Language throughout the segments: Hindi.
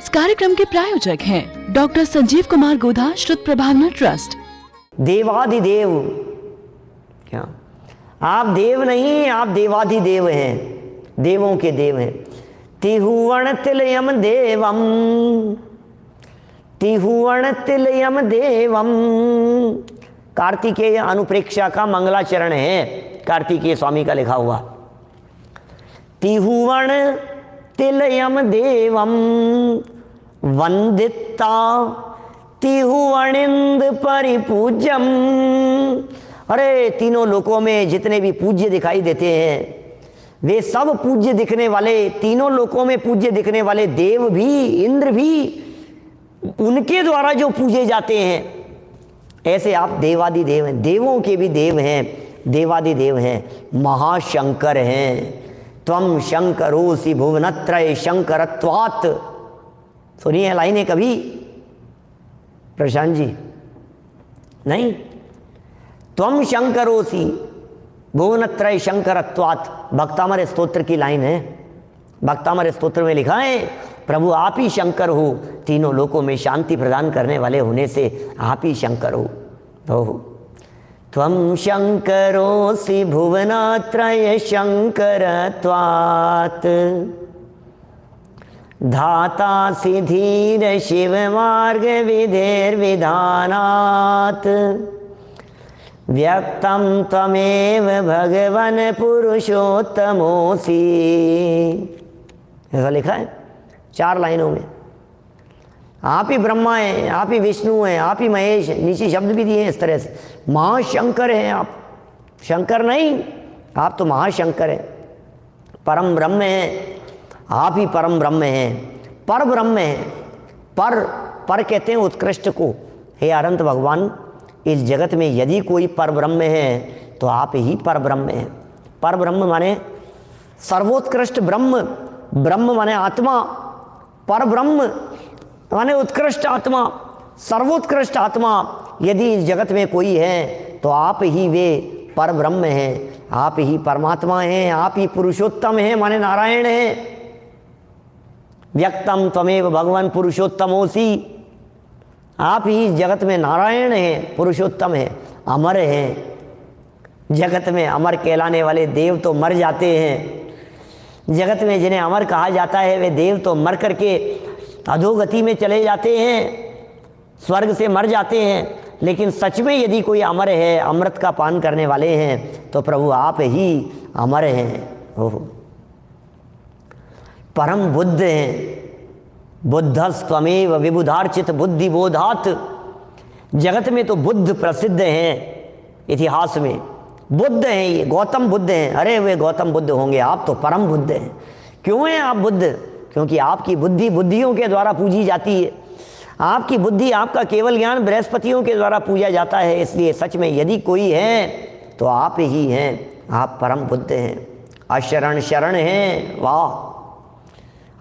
कार्यक्रम के प्रायोजक हैं डॉक्टर संजीव कुमार गोधा, श्रुत प्रभावना ट्रस्ट। देवाधिदेव, क्या आप देव नहीं, आप देवाधिदेव हैं, देवों के देव हैं। तिहुवण तिलयम देवम, तिहुवण तिलयम देवम। कार्तिकेय अनुप्रेक्षा का मंगलाचरण है, कार्तिकेय स्वामी का लिखा हुआ। तिहुवण तिलयम देवम वंदिता तिहुवणिंद परिपूज्यम। अरे तीनों लोकों में जितने भी पूज्य दिखाई देते हैं वे सब पूज्य दिखने वाले, तीनों लोकों में पूज्य दिखने वाले देव भी, इंद्र भी, उनके द्वारा जो पूजे जाते हैं, ऐसे आप देवादिदेव हैं, देवों के भी देव हैं, देवादिदेव हैं, महाशंकर हैं। त्वम शंकरोसि भुवनत्रय शंकरत्वात्। सुनिए है लाइनें कभी प्रशांत जी? नहीं। त्वम शंकरोसि भुवनत्रय शंकरत्वात् भक्तामर स्तोत्र की लाइन है। भक्तामर स्तोत्र में लिखा है, प्रभु आप ही शंकर हो, तीनों लोकों में शांति प्रदान करने वाले होने से आप ही शंकर हो। त्वं शंकरोसि भुवनत्रय शंकरत्वात् धातासि धीर शिव मार्ग विधेर्विधानात् व्यक्तं त्वमेव भगवन पुरुषोत्तमोसि। ऐसा लिखा है 4 लाइनों में। आप ही ब्रह्मा हैं, आप ही विष्णु हैं, आप ही महेश हैं, नीचे शब्द भी दिए हैं इस तरह से। महाशंकर हैं आप, शंकर नहीं, आप तो महाशंकर हैं, परम ब्रह्म हैं, आप ही परम ब्रह्म हैं, पर ब्रह्म हैं। पर कहते हैं उत्कृष्ट को। हे अनंत भगवान, इस जगत में यदि कोई पर ब्रह्म है तो आप ही पर ब्रह्म हैं। पर ब्रह्म माने सर्वोत्कृष्ट ब्रह्म, ब्रह्म माने आत्मा, पर ब्रह्म माने उत्कृष्ट आत्मा, सर्वोत्कृष्ट आत्मा। यदि इस जगत में कोई है तो आप ही वे पर ब्रह्म हैं, आप ही परमात्मा हैं, आप ही पुरुषोत्तम हैं, माने नारायण हैं। व्यक्तम त्वमेव भगवान पुरुषोत्तमोसि। आप ही इस जगत में नारायण हैं, पुरुषोत्तम हैं, अमर हैं। जगत में अमर कहलाने वाले देव तो मर जाते हैं, जगत में जिन्हें अमर कहा जाता है वे देव तो मर करके अधोगति में चले जाते हैं, स्वर्ग से मर जाते हैं। लेकिन सच में यदि कोई अमर है, अमृत का पान करने वाले हैं, तो प्रभु आप ही अमर हैं। ओह, परम बुद्ध हैं। बुद्धस्त्वमेव विबुधार्चित बुद्धि बोधात। जगत में तो बुद्ध प्रसिद्ध हैं, इतिहास में बुद्ध हैं, ये गौतम बुद्ध हैं। अरे वे गौतम बुद्ध होंगे, आप तो परम बुद्ध हैं। क्यों हैं आप बुद्ध? क्योंकि आपकी बुद्धि बुद्धियों के द्वारा पूजी जाती है, आपकी बुद्धि, आपका केवल ज्ञान बृहस्पतियों के द्वारा पूजा जाता है। इसलिए सच में यदि कोई है तो आप ही हैं, आप परम बुद्ध हैं। अशरण शरण हैं, वाह।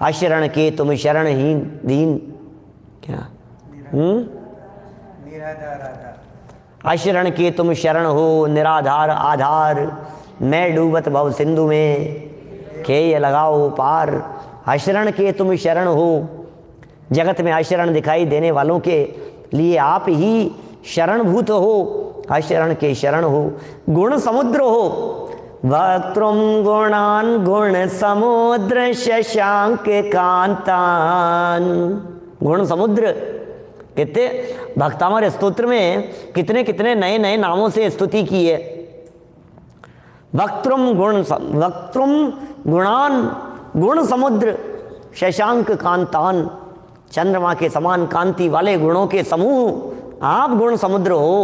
अशरण के तुम शरणहीन दीन, क्या अशरण के तुम शरण हो, निराधार आधार। मैं डूबत भव सिंधु में, खेय लगाओ पार। अशरण के तुम शरण हो, जगत में अशरण दिखाई देने वालों के लिए आप ही शरणभूत हो, अशरण के शरण हो। गुण समुद्र हो, वक्त्रम गुणान गुण समुद्र शशांक कांतान। गुण समुद्र कहते, भक्तामर स्तोत्र में कितने कितने नए नए नामों से स्तुति की है। वक्त्रम गुणान गुण समुद्र शशांक कांतान। चंद्रमा के समान कांति वाले गुणों के समूह आप गुण समुद्र हो।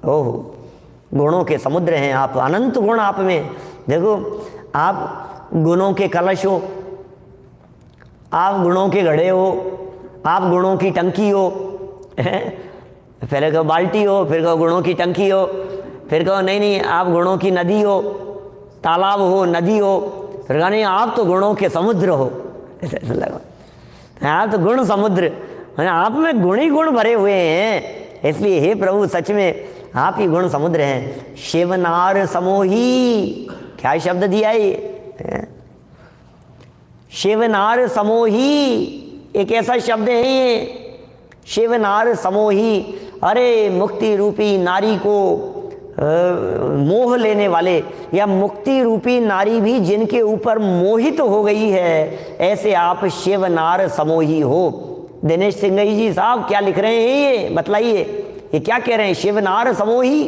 ओह, गुणों के समुद्र हैं आप, अनंत गुण आप में। देखो, आप गुणों के कलश हो, आप गुणों के घड़े हो, आप गुणों की टंकी हो। पहले कहो बाल्टी हो, फिर कहो गुणों की टंकी हो, फिर कहो नहीं आप गुणों की नदी हो, तालाब हो, नदी हो, फिर कहा नहीं आप तो गुणों के समुद्र हो। ऐसा लगा, आप तो गुण समुद्र, आप में गुण ही गुण भरे हुए हैं। इसलिए हे प्रभु, सच में आप ही गुण समुद्र हैं। शिवनार समोही, क्या शब्द दिया ये, शिवनार समोही। एक ऐसा शब्द है ये, शिव नार समोही। अरे मुक्ति रूपी नारी को मोह लेने वाले, या मुक्ति रूपी नारी भी जिनके ऊपर मोहित हो गई है, ऐसे आप शिव नार समोही हो। दिनेश सिंह जी साहब क्या लिख रहे हैं ये बतलाइए, ये क्या कह रहे हैं, शिव नार समोही।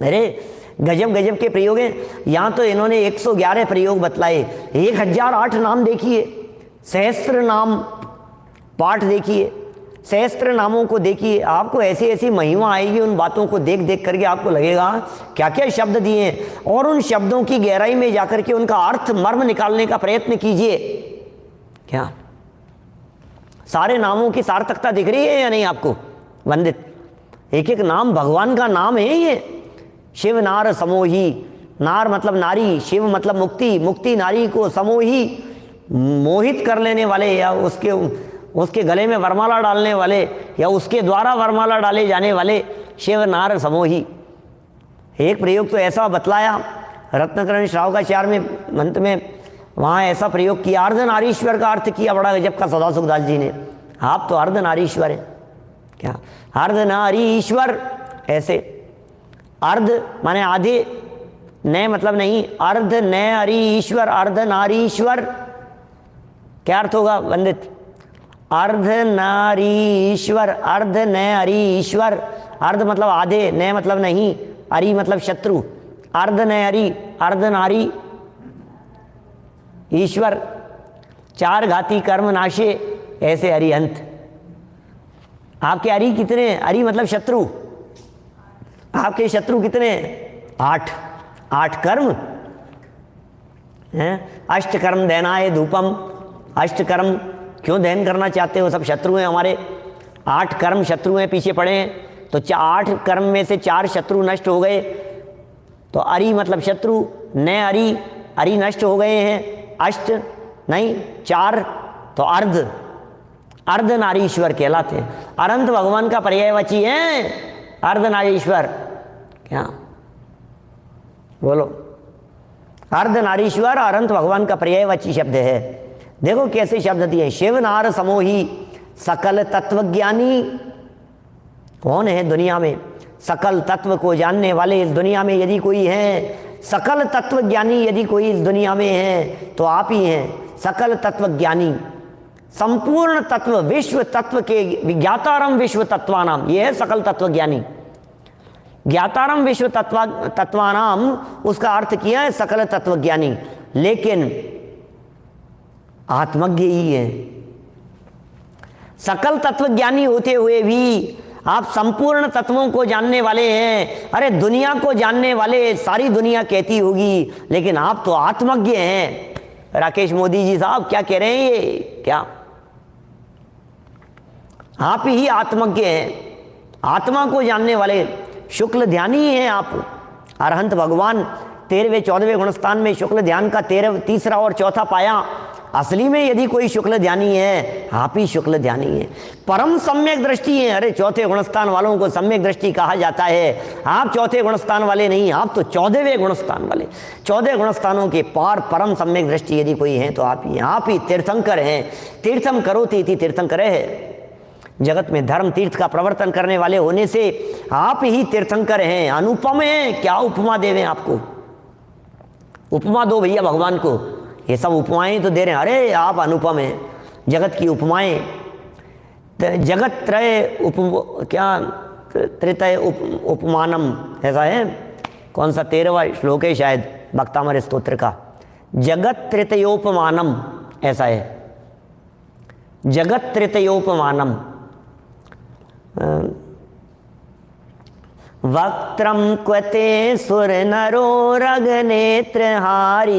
अरे गजब गजब के प्रयोग हैं। यहाँ तो इन्होंने 111 प्रयोग बतलाए, 1008 नाम देखिए, सहस्त्र नाम पाठ देखिए, सहस्त्र नामों को देखिए, आपको ऐसी ऐसी महिमा आएगी उन बातों को देख देख करके, आपको लगेगा क्या क्या शब्द दिए हैं। और उन शब्दों की गहराई में जाकर के उनका अर्थ मर्म निकालने का प्रयत्न कीजिए। क्या सारे नामों की सार्थकता दिख रही है या नहीं आपको? वंदित एक एक नाम भगवान का नाम है ये। शिव नार समोही, नार मतलब नारी, शिव मतलब मुक्ति, मुक्ति नारी को, समोही मोहित कर लेने वाले, या उसके गले में वरमाला डालने वाले, या उसके द्वारा वरमाला डाले जाने वाले, शिव नार समोही। एक प्रयोग तो ऐसा बतलाया रत्नकरण श्रावकाचार्य में मंत्र में, वहाँ ऐसा प्रयोग किया, अर्धनारीश्वर का अर्थ किया बड़ा गजब का सदा सुखदास जी ने। आप तो अर्धनारीश्वर हैं क्या? अर्धनारीश्वर ऐसे, अर्ध माने आधे, नए मतलब नहीं, अर्ध नय अरी ईश्वर, अर्ध नारीश्वर। क्या अर्थ होगा वंदित? अर्ध नारी ईश्वर, अर्ध नय अरी ईश्वर। अर्ध मतलब आधे, नय मतलब नहीं, अरी मतलब शत्रु, अर्ध नय अरी, अर्ध नारी ईश्वर, चार घाती कर्म नाशे, ऐसे अरिहंत। आपके अरी कितने? अरी मतलब शत्रु, आपके शत्रु कितने? 8। 8 कर्म हैं। अष्टकर्म दहनाय धूपम, अष्टकर्म क्यों दहन करना चाहते हो? सब शत्रु हैं हमारे, 8 कर्म शत्रु हैं, पीछे पड़े हैं। तो 8 कर्म में से 4 शत्रु नष्ट हो गए, तो अरी मतलब शत्रु, न अरी, अरी नष्ट हो गए हैं। अष्ट नहीं 4, तो अर्ध, अर्धनारीश्वर कहलाते हैं। अनंत भगवान का पर्यायवाची है अर्धनारीश्वर। क्या बोलो? अर्धनारीश्वर अनंत भगवान का पर्यायवाची शब्द है। देखो कैसे शब्द दिए, शिव नार समोही, सकल तत्वज्ञानी। कौन है दुनिया में सकल तत्व को जानने वाले? इस दुनिया में यदि कोई है सकल तत्वज्ञानी, यदि कोई इस दुनिया में है तो आप ही हैं सकल तत्वज्ञानी। संपूर्ण तत्व, विश्व तत्व के विज्ञातारम विश्व तत्वानाम, ये है सकल तत्वज्ञानी। ज्ञातारम विश्व तत्वानाम, उसका अर्थ किया है सकल तत्वज्ञानी, लेकिन आत्मज्ञ ही है। सकल तत्वज्ञानी होते हुए भी आप संपूर्ण तत्वों को जानने वाले हैं। अरे दुनिया को जानने वाले सारी दुनिया कहती होगी, लेकिन आप तो आत्मज्ञ हैं। राकेश मोदी जी साहब क्या कह रहे हैं ये? क्या आप ही आत्मज्ञ हैं, आत्मा को जानने वाले शुक्ल ध्यानी हैं आप। अरहंत भगवान 13वें 14वें गुणस्थान में शुक्ल ध्यान का 3रा और 4था पाया। असली में यदि कोई शुक्ल ध्यानी है, आप ही शुक्ल ध्यानी है, परम सम्यक दृष्टि है। अरे 4थे गुणस्थान वालों को सम्यक दृष्टि कहा जाता है, आप 4थे गुणस्थान वाले नहीं, आप तो 14वें गुणस्थान वाले। 14 गुणस्थानों के पार परम सम्यक दृष्टि यदि कोई है तो आप ही तीर्थंकर हैं। तीर्थम करोति इति तीर्थंकर है। जगत में धर्म तीर्थ का प्रवर्तन करने वाले होने से आप ही तीर्थंकर हैं, अनुपम हैं। क्या उपमा देवें आपको? उपमा दो भैया भगवान को। ये सब उपमाएं तो दे रहे हैं, अरे आप अनुपम हैं। जगत की उपमाएं, जगत त्रय त्रितय उपमानम, ऐसा है। कौन सा 13वां श्लोक है शायद भक्तामर स्तोत्र का, जगत त्रितयोपमानम, ऐसा है, जगत त्रितयोपमानम। वक्त्रम क्वते सुर नरो रग नेत्रहारी,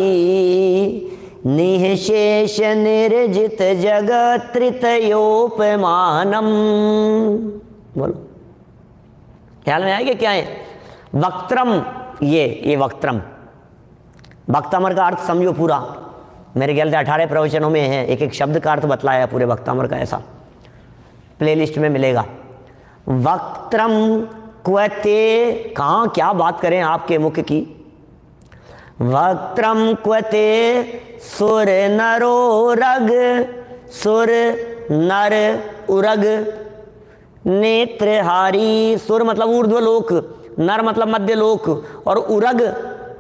निःशेष निर्जित जगत त्रितयोपमानम। बोलो ख्याल में आएगा क्या है? वक्त्रम, ये वक्त्रम, भक्तामर का अर्थ समझो पूरा। मेरे ख्याल से 18 प्रवचनों में है, एक एक शब्द का अर्थ बतलाया पूरे भक्तामर का, ऐसा प्लेलिस्ट में मिलेगा। वक्त्रम क्वते, कहाँ क्या बात करें आपके मुख की। वक्त्रम क्वते सुर नरो रग, सुर नर उरग नेत्रहारी। सुर मतलब ऊर्ध्वलोक, नर मतलब मध्य लोक, और उरग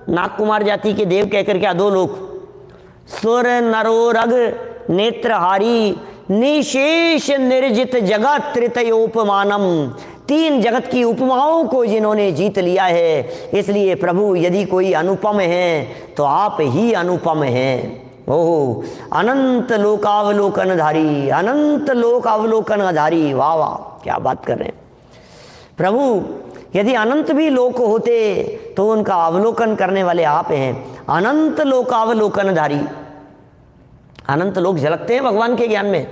नागकुमार जाति के देव कहकर के अधोलोक। सुर नरोरग नेत्रहारी निशेष निर्जित जगत त्रितयोपमानम। तीन जगत की उपमाओं को जिन्होंने जीत लिया है, इसलिए प्रभु यदि कोई अनुपम है तो आप ही अनुपम हैं। ओह अनंत लोकावलोकनधारी, अनंत लोकावलोकनधारी। वाह वाह, क्या बात कर रहे हैं प्रभु। यदि अनंत भी लोक होते तो उनका अवलोकन करने वाले आप हैं। अनंत लोकावलोकनधारी। अनंत लोक झलकते हैं भगवान के ज्ञान में,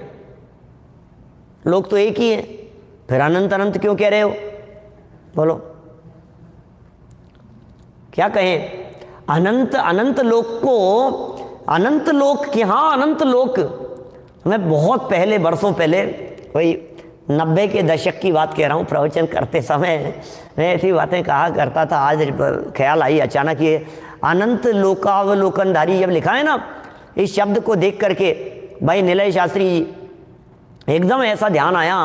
लोक तो एक ही है, फिर अनंत अनंत क्यों कह रहे हो? बोलो क्या कहें? अनंत अनंत लोक को, अनंत लोक की, हाँ अनंत लोक। मैं बहुत पहले, बरसों पहले, कोई 90 के दशक की बात कह रहा हूँ, प्रवचन करते समय मैं ऐसी बातें कहा करता था। आज ख्याल आई अचानक, ये अनंत लोकावलोकनधारी जब लिखा है ना, इस शब्द को देख करके भाई निलय शास्त्री जी, एकदम ऐसा ध्यान आया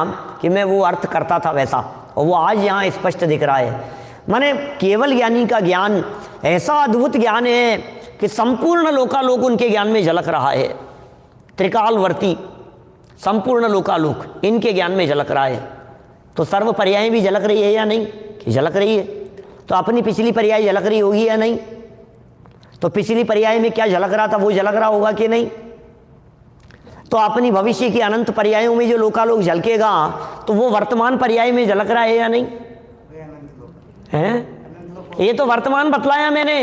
कि मैं वो अर्थ करता था वैसा, और वो आज यहाँ स्पष्ट दिख रहा है। माने केवल ज्ञानी का ज्ञान ऐसा अद्भुत ज्ञान है कि संपूर्ण लोकालोक उनके ज्ञान में झलक रहा है। त्रिकालवर्ती संपूर्ण लोकालोक इनके ज्ञान में झलक रहा है। तो सर्व पर्याय भी झलक रही है या नहीं? कि झलक रही है। तो अपनी पिछली पर्याय झलक रही होगी या नहीं? तो पिछली पर्याय में क्या झलक रहा था वो झलक रहा होगा कि नहीं? तो अपनी भविष्य की अनंत पर्यायों में जो लोकालोक झलकेगा तो वो वर्तमान पर्याय में झलक रहा है या नहीं? है? ये तो वर्तमान बतलाया मैंने।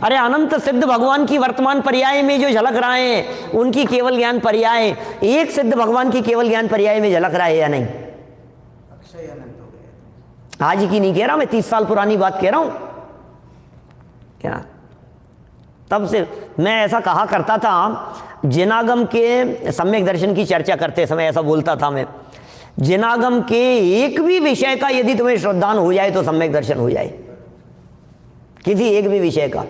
अरे अनंत सिद्ध भगवान की वर्तमान पर्याय में जो झलक रहा है, उनकी केवल ज्ञान पर्याय एक सिद्ध भगवान की केवल ज्ञान पर्याय में झलक रहा है या नहीं? आज की नहीं कह रहा मैं, 30 साल पुरानी बात कह रहा हूं। क्या तब से मैं ऐसा कहा करता था, जिनागम के सम्यक दर्शन की चर्चा करते समय ऐसा बोलता था मैं, जिनागम के एक भी विषय का यदि तुम्हें श्रद्धान हो जाए तो सम्यक दर्शन हो जाए। किसी एक भी विषय का,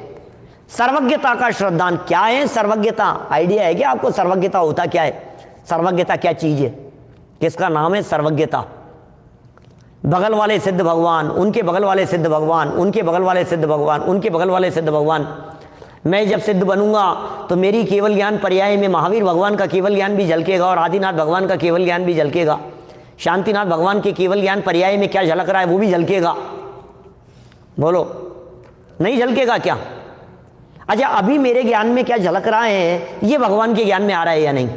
सर्वज्ञता का श्रद्धान। क्या है सर्वज्ञता? आइडिया है क्या आपको? सर्वज्ञता होता क्या है? सर्वज्ञता क्या चीज है? किसका नाम है सर्वज्ञता? बगल वाले सिद्ध भगवान, उनके बगल वाले सिद्ध भगवान, उनके बगल वाले सिद्ध भगवान, उनके बगल वाले सिद्ध भगवान। मैं जब सिद्ध बनूंगा तो मेरी केवल ज्ञान पर्याय में महावीर भगवान का केवल ज्ञान भी झलकेगा और आदिनाथ भगवान का केवल ज्ञान भी झलकेगा। शांतिनाथ भगवान के केवल ज्ञान पर्याय में क्या झलक रहा है वो भी झलकेगा। बोलो नहीं झलकेगा क्या? अच्छा अभी मेरे ज्ञान में क्या झलक रहा है ये भगवान के ज्ञान में आ रहा है या नहीं?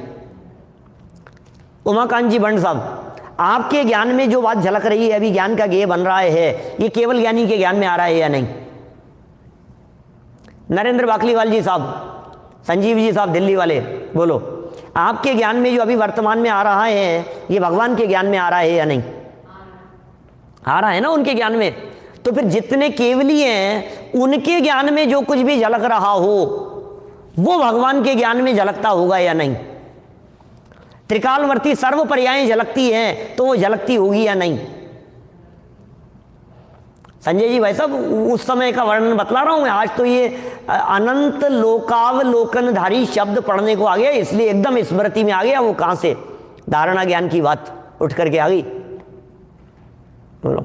उमाकांत जी भंड साहब, आपके ज्ञान में जो बात झलक रही है, अभी ज्ञान का गेय बन रहा है, ये केवल ज्ञानी के ज्ञान में आ रहा है या नहीं? नरेंद्र बाकलीवाल जी साहब, संजीव जी साहब दिल्ली वाले, बोलो आपके ज्ञान में जो अभी वर्तमान में आ रहा है ये भगवान के ज्ञान में आ रहा है या नहीं? आ रहा है ना उनके ज्ञान में। तो फिर जितने केवली हैं उनके ज्ञान में जो कुछ भी झलक रहा हो वो भगवान के ज्ञान में झलकता होगा या नहीं? त्रिकालवर्ती सर्व पर्यायें झलकती हैं तो वो झलकती होगी या नहीं? संजय जी भाई साहब उस समय का वर्णन बतला रहा हूं मैं। आज तो ये अनंत लोकावलोकनधारी शब्द पढ़ने को आ गया, इसलिए एकदम स्मृति में आ गया। वो कहां से धारणा ज्ञान की बात उठ करके आ गई। बोलो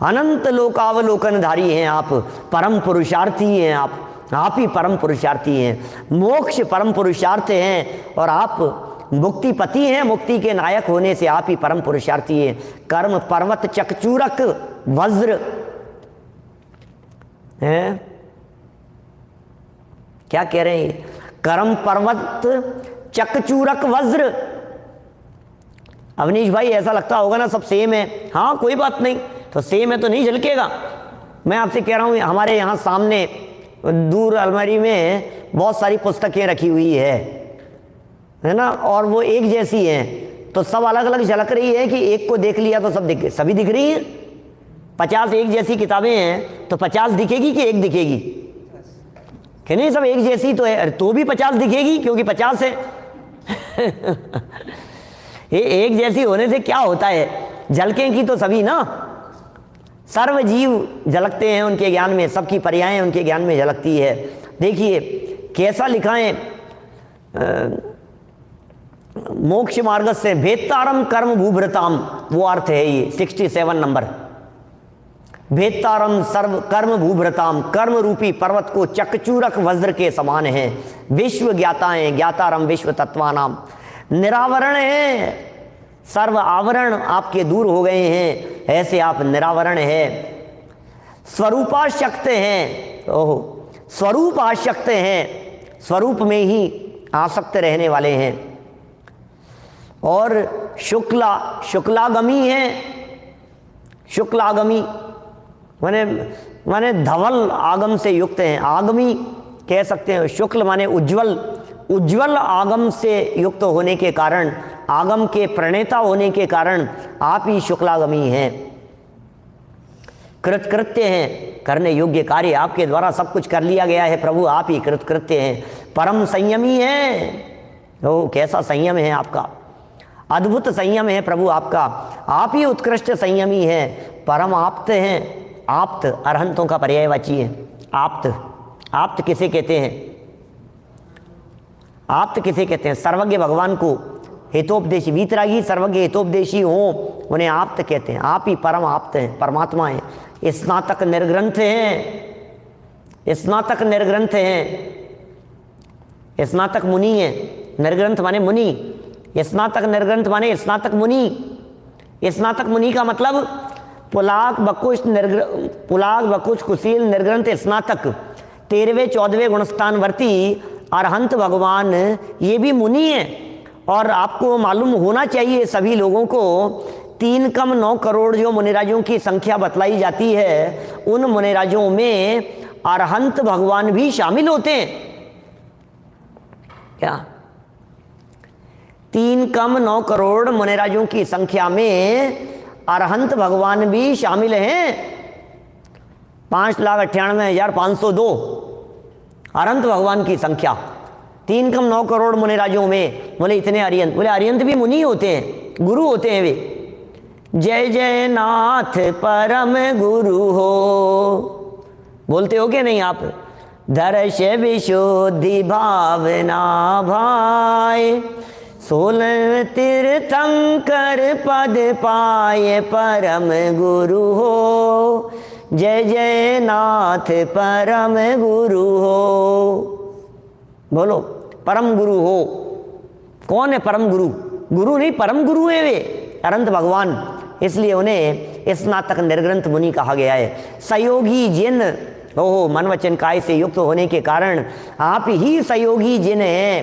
अनंत लोकावलोकनधारी हैं आप, परम पुरुषार्थी हैं आप ही परम पुरुषार्थी हैं। मोक्ष परम पुरुषार्थ हैं और आप मुक्तिपति हैं। मुक्ति के नायक होने से आप ही परम पुरुषार्थी हैं। कर्म पर्वत चकचूरक वज्र है, क्या कह रहे हैं? कर्म पर्वत चकचूरक वज्र। अवनीश भाई ऐसा लगता होगा ना सब सेम है। हाँ कोई बात नहीं, तो सेम है तो नहीं झलकेगा। मैं आपसे कह रहा हूं हमारे यहाँ सामने दूर अलमारी में बहुत सारी पुस्तकें रखी हुई है ना, और वो एक जैसी हैं तो सब अलग अलग झलक रही है कि एक को देख लिया तो सब सभी दिख रही हैं? 50 एक जैसी किताबें हैं तो 50 दिखेगी कि एक दिखेगी? कि नहीं सब एक जैसी तो है, तो भी 50 दिखेगी क्योंकि 50 है। ये एक जैसी होने से क्या होता है? झलकेंगी तो सभी ना। सर्व जीव झलकते हैं उनके ज्ञान में, सबकी पर्यायें उनके ज्ञान में झलकती है। देखिए कैसा लिखा है मोक्ष मार्ग से भेत्तारम कर्म भूभृताम, वो अर्थ है ये 67 नंबर। भेत्तारम सर्व कर्म भूभृताम, कर्म रूपी पर्वत को चकचूरक वज्र के समान है। विश्व ज्ञाता है, ज्ञातारम विश्व तत्वानाम, निरावरण है, सर्व आवरण आपके दूर हो गए हैं, ऐसे आप निरावरण है। स्वरूपाशक्त हैं, ओहो स्वरूप आशक्त हैं, स्वरूप में ही आसक्त रहने वाले हैं। और शुक्लागमी है, शुक्लागमी माने धवल आगम से युक्त हैं, आगमी कह सकते हैं। शुक्ल माने उज्जवल, उज्जवल आगम से युक्त होने के कारण, आगम के प्रणेता होने के कारण आप ही शुक्लागमी हैं। कृतकृत्य हैं, करने योग्य कार्य आपके द्वारा सब कुछ कर लिया गया है प्रभु, आप ही कृतकृत्य हैं। परम संयमी हैं, ओ कैसा संयम है आपका, अद्भुत संयम है प्रभु आपका, आप ही उत्कृष्ट संयमी हैं। परम आप्त हैं, आप्त अरहंतों का पर्यायवाची है। आप्त, आप्त किसे कहते हैं? आप्त किसे कहते हैं? सर्वज्ञ भगवान को हितोपदेशी, वीतरागी सर्वज्ञ हितोपदेशी हो उन्हें आप्त कहते हैं। आप ही परम आप्त हैं, परमात्मा हैं। स्नातक निर्ग्रंथ हैं, स्नातक निर्ग्रंथ हैं, स्नातक मुनि हैं। निर्ग्रंथ माने मुनि, स्नातक निर्ग्रंथ माने स्नातक मुनि। स्नातक मुनि का मतलब पुलाक बकुश कुशील निर्ग्रंथ स्नातक, 13वें 14वें गुणस्थान वर्ती अरहंत भगवान, ये भी मुनि हैं। और आपको मालूम होना चाहिए सभी लोगों को, 3 कम 9 करोड़ जो मुनिराजों की संख्या बतलाई जाती है, उन मुनिराजों में अरहंत भगवान भी शामिल होते हैं। क्या 3 कम 9 करोड़ मुनिराजों की संख्या में अरहंत भगवान भी शामिल हैं। 5,98,502 अरहंत भगवान की संख्या, 3 कम 9 करोड़ मुनिराजों में। बोले इतने अरियंत, बोले अरियंत भी मुनि होते हैं, गुरु होते हैं वे। जय जय नाथ परम गुरु हो, बोलते हो क्या नहीं आप? दर्श विशुद्धि भावना भाई, 16 तीर्थंकर पद पाए परम गुरु हो। जय जय नाथ परम गुरु हो, बोलो परम गुरु हो। कौन है परम गुरु? गुरु नहीं, परम गुरु है वे अनंत भगवान, इसलिए उन्हें स्नातक निर्ग्रंथ मुनि कहा गया है। सहयोगी जिन, ओहो मन वचन काय से युक्त होने के कारण आप ही सहयोगी जिन हैं।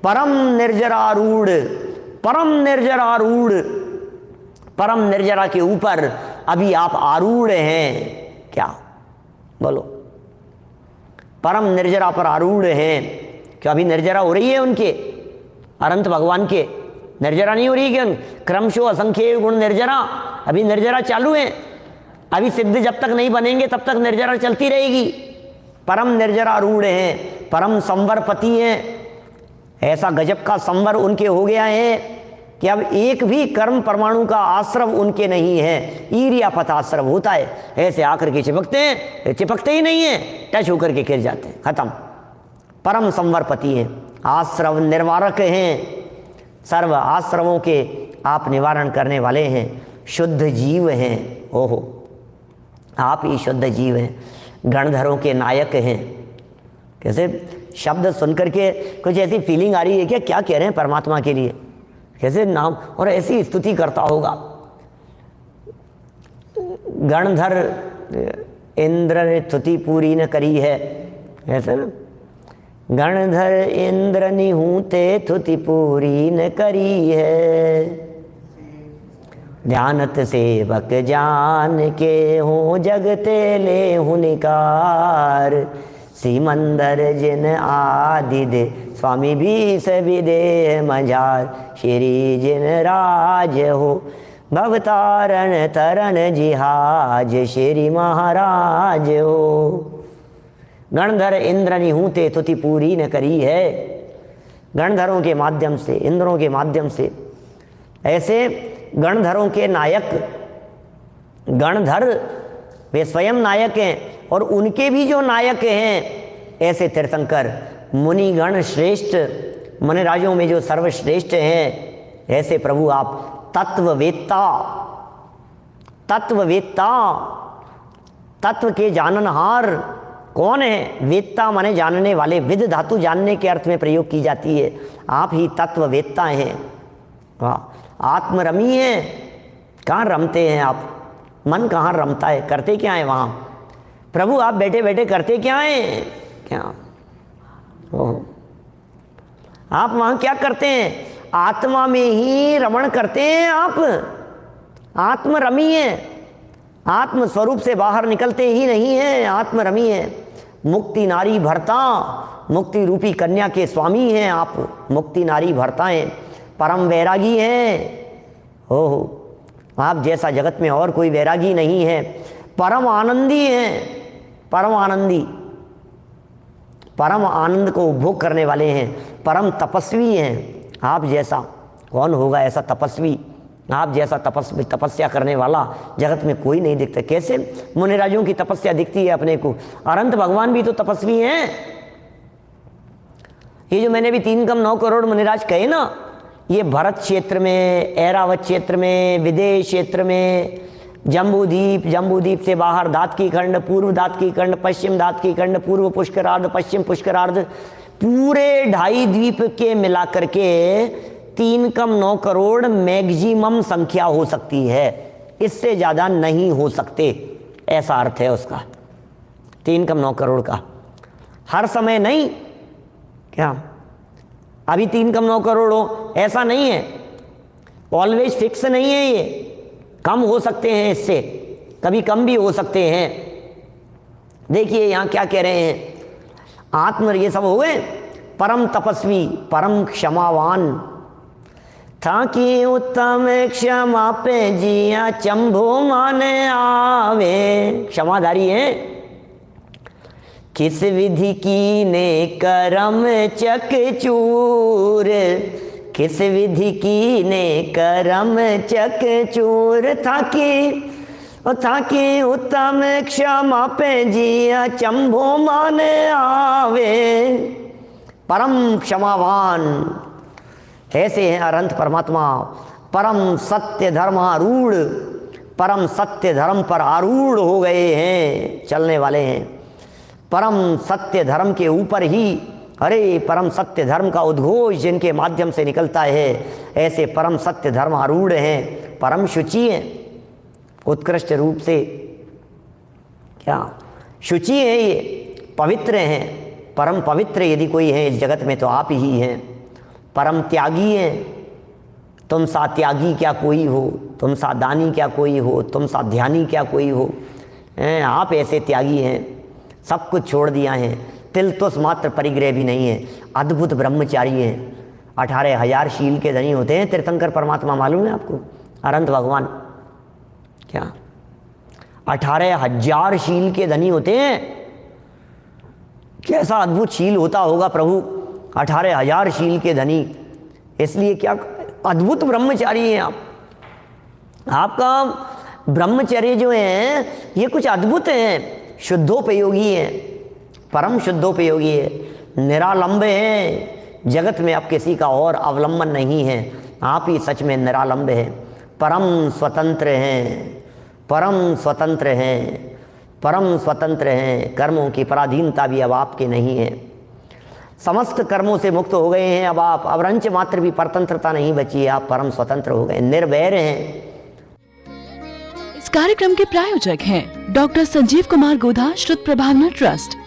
परम निर्जरारूढ़, परम निर्जरारूढ़, परम निर्जरा के ऊपर अभी आप आरूढ़ हैं। क्या बोलो? परम निर्जरा पर आरूढ़ हैं। क्या अभी निर्जरा हो रही है उनके? अनंत भगवान के निर्जरा नहीं हो रही क्या? क्रमशो असंख्य गुण निर्जरा, अभी निर्जरा चालू है। अभी सिद्ध जब तक नहीं बनेंगे तब तक निर्जरा चलती रहेगी। परम निर्जरा रूढ़ हैं, परम संवरपति हैं। ऐसा गजब का संवर उनके हो गया है कि अब एक भी कर्म परमाणु का आश्रव उनके नहीं है। ईरिया पथाश्रव होता है, ऐसे आकर के चिपकते हैं, चिपकते ही नहीं है, टच होकर के गिर जाते हैं, खत्म। परम संवरपति हैं, आश्रव निवारक हैं, सर्व आश्रवों के आप निवारण करने वाले हैं। शुद्ध जीव हैं, ओहो आप ही शुद्ध जीव हैं। गणधरों के नायक हैं। कैसे शब्द सुनकर के कुछ ऐसी फीलिंग आ रही है क्या? क्या कह रहे हैं परमात्मा के लिए? कैसे नाम और ऐसी स्तुति करता होगा। गणधर इंद्र ने स्तुति पूरी न करी है, ऐसे ना। गणधर इंद्र निहूते स्तुति पूरी न करी है। ध्यानत सेवक जान के हो जगते ले हुनिकार। सिमंदर जिन आदि दे स्वामी भी सभी दे मजार। श्री जिन राज हो भवतारण तरण जिहाज। श्री महाराज हो। गणधर इंद्र निहूते स्तुति पूरी न करी है। गणधरों के माध्यम से, इंद्रों के माध्यम से, ऐसे गणधरों के नायक गणधर वे स्वयं नायक हैं और उनके भी जो नायक हैं ऐसे तीर्थंकर मुनिगण श्रेष्ठ मुनिराजों में जो सर्वश्रेष्ठ हैं, ऐसे प्रभु आप तत्ववेत्ता, तत्ववेत्ता, तत्व के जाननहार कौन है? वेत्ता माने जानने वाले, विद धातु जानने के अर्थ में प्रयोग की जाती है। आप ही तत्ववेत्ता हैं। वाह, आत्मरमी हैं। कहाँ रमते हैं आप? मन कहाँ रमता है? करते क्या है वहाँ? प्रभु आप बैठे बैठे करते क्या हैं? क्या ओह, आप वहाँ क्या करते हैं? आत्मा में ही रमण करते हैं आप। आत्मरमी है, आत्म स्वरूप से बाहर निकलते ही नहीं हैं, आत्मरमी है। मुक्ति नारी भरता, मुक्ति रूपी कन्या के स्वामी हैं आप, मुक्ति नारी भरता हैं, परम वैरागी हैं। ओहो, आप जैसा जगत में और कोई वैरागी नहीं है। परम आनंदी हैं, परम आनंदी, परम आनंद को उपभोग करने वाले हैं, परम तपस्वी हैं। आप जैसा कौन होगा ऐसा तपस्वी? आप जैसा तपस्या करने वाला जगत में कोई नहीं दिखता। कैसे मुनिराजों की तपस्या दिखती है अपने को? अनंत भगवान भी तो तपस्वी हैं। ये जो मैंने भी 3,9 करोड़ मुनिराज कहे ना, ये भरत क्षेत्र में, ऐरावत क्षेत्र में, विदेश क्षेत्र में, जम्बूद्वीप, जम्बूद्वीप से बाहर दातकी खंड, पूर्व दातकी खंड, पश्चिम दातकी खंड, पूर्व पुष्करार्ध, पश्चिम पुष्करार्ध, पूरे 2.5 द्वीप के मिलाकर के 3,9 करोड़ मैक्सिमम संख्या हो सकती है, इससे ज़्यादा नहीं हो सकते, ऐसा अर्थ है उसका। 3,9 करोड़ का हर समय नहीं क्या? अभी 3,9 करोड़ हो ऐसा नहीं है, ऑलवेज फिक्स नहीं है। ये कम हो सकते हैं, इससे कभी कम भी हो सकते हैं। देखिए यहाँ क्या कह रहे हैं, आत्म ये सब हो गए। परम तपस्वी, परम क्षमावान, था कि उत्तम क्षमा पे जिया चंभो माने आवे। क्षमाधारी है। किस विधि की ने करम चकचूर, किस विधि की ने करम चकचूर, था कि उत्तम क्षमा पे जिया चंभो माने आवे। परम क्षमावान ऐसे हैं अनंत परमात्मा। परम सत्य धर्मारूढ़, परम सत्य धर्म पर आरूढ़ हो गए हैं, चलने वाले हैं। परम सत्य धर्म के ऊपर ही, अरे परम सत्य धर्म का उद्घोष जिनके माध्यम से निकलता है, ऐसे परम सत्य धर्म आरूढ़ हैं। परम शुचि हैं, उत्कृष्ट रूप से क्या शुचि है, ये पवित्र हैं। परम पवित्र यदि कोई है इस जगत में तो आप ही हैं। परम त्यागी हैं, तुम सा त्यागी क्या कोई हो, तुम सा दानी क्या कोई हो, तुम सा ध्यानी क्या कोई हो। आप ऐसे त्यागी हैं, सब कुछ छोड़ दिया है, तिल तुस मात्र परिग्रह भी नहीं है। अद्भुत ब्रह्मचारी हैं, 18,000 शील के धनी होते हैं तीर्थंकर परमात्मा। मालूम है आपको? अनंत भगवान क्या 18,000 शील के धनी होते हैं? कैसा अद्भुत शील होता होगा प्रभु, 18,000 शील के धनी। इसलिए क्या अद्भुत ब्रह्मचारी हैं आप। आपका ब्रह्मचर्य जो है ये कुछ अद्भुत है, शुद्धोपयोगी है, परम शुद्धोपयोगी है, निरालंब है। जगत में अब किसी का और अवलंबन नहीं है, आप ही सच में निरालंब है। परम स्वतंत्र हैं, परम स्वतंत्र हैं, परम स्वतंत्र हैं। कर्मों की पराधीनता भी अब आपके नहीं है, समस्त कर्मों से मुक्त हो गए हैं अब आप। अब रंच मात्र भी परतंत्रता नहीं बची है, आप परम स्वतंत्र हो गए, निर्वैर हैं। इस कार्यक्रम के प्रायोजक हैं डॉक्टर संजीव कुमार गोधा, श्रुत प्रभावना ट्रस्ट।